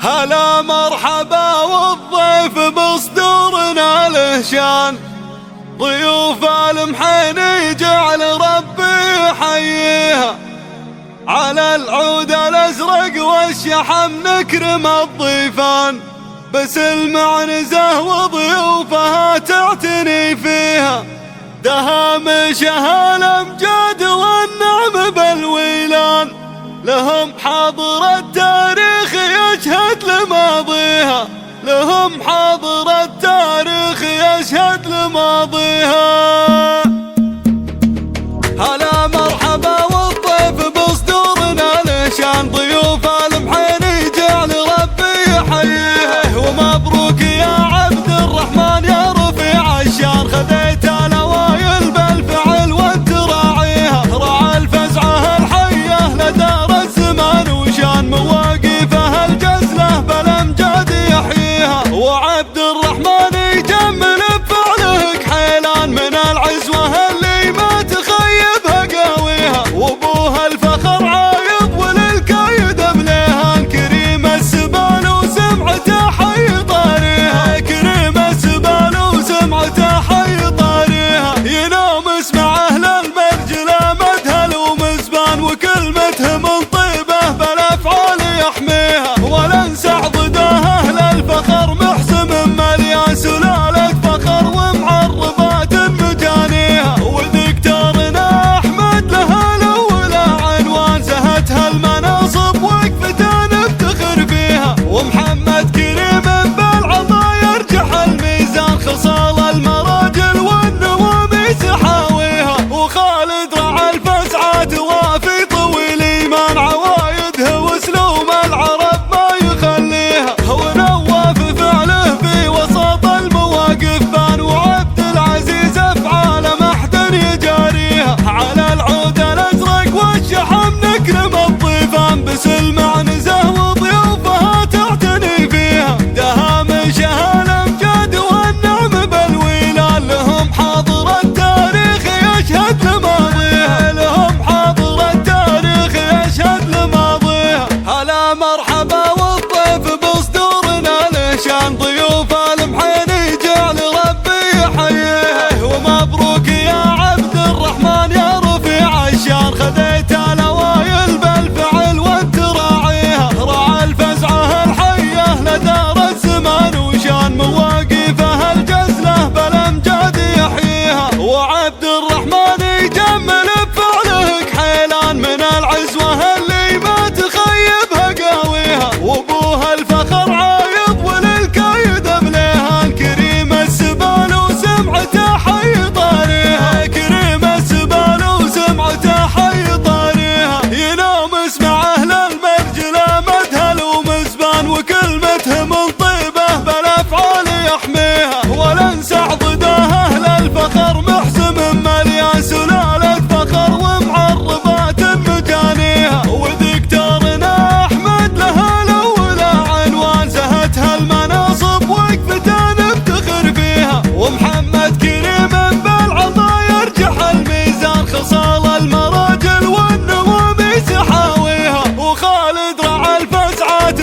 هلا مرحبا والضيف بصدورنا له شان، ضيوف المحين يجعل ربي يحييها. على العود الازرق والشحم نكرم الضيفان، بسلم عنزه وضيوفها تعتني فيها. دهامشها الامجاد والنعم بالويلان، لهم حاضر التاريخ يشهد لماضيها، لهم حاضر التاريخ يشهد لماضيها. هلا مرحبا والضيف بصدورنا له شان، ضيوف المحين يجعل ربي يحييه. ومبروك يا عبد الرحمن يا رفيع الشان، خذيت الاوائل بالفعل وانت راعيها. راعى الفزعه الحيه لدار الزمان وشان، مواقفه الجزله بالامجاد يحييها. وعبد الرحمن يجمل بفعله كحيلان، من العزوه اللي ما تخيبها قاويها. وابوها الفخر عايض وللكايد بليهان، كريم السبال وسمعته حي طاريها. كريم السبال وسمعته حي طاريها. ينام اسمع اهل المرجله مذهل ومزبان، وكلمته من طيبه بالافعال يحميها. ولا انسى عضداه اهل الفخر محسم مليان، سلاله فخر ومعربات مجانيها. ودكتورنا احمد لها الاولى عنوان، زهتها المناصب وقفته نفتخر فيها. ومحمد كريم بالعطا يرجح الميزان، خصال المراجل والنواميس حاويها. وخالد رعى الفزعات وافي طويل ايمان، عوايدها واسلوب العرب ما يخليها. ونواف فعله في وسط المواقف بان، وعبد العزيز افعاله ما حد يجاريها. على العود الازرق والشحم نكرم الضيفان، بسلم عنزه وضيوفها تعتني فيها. دهامشها الامجاد والنعم بالويلان، لهم حاضر التاريخ يشهد لماضيها. لهم حاضر التاريخ يشهد لماضيها. هلا مرحبا والضيف بصدورنا له شان، ضيوف المحين يجعل ربي يحييه. ومبروك يا عبد الرحمن يا رفيع الشان، خذيت الاوائل بالفعل وانت راعيها. راعى الفزعه الحيه لدار الزمان وشان، مواقفه الجزله بالامجاد يحييها. وعبد الرحمن يجمل بفعله كحيلان، من العزوه اللي ما تخيبها قاويها. وابوها الفخر عايض وللكايد بليهان، كريم السبال وسمعته حي طاريها. كريم السبال وسمعته حي طاريها. ينام اسمع اهل المرجله مذهل ومزبان، وكلمته من طيبه بالافعال يحميها. ولا انسى عضداه اهل الفخر محسم مليان، سلاله فخر ومعربات مجانيها. ودكتورنا احمد لها الاولى عنوان، زهتها المناصب وقفته نفتخر فيها. ومحمد كريم بالعطا يرجح الميزان، خصال المراجل والنواميس حاويها. وخالد رعى الفزعات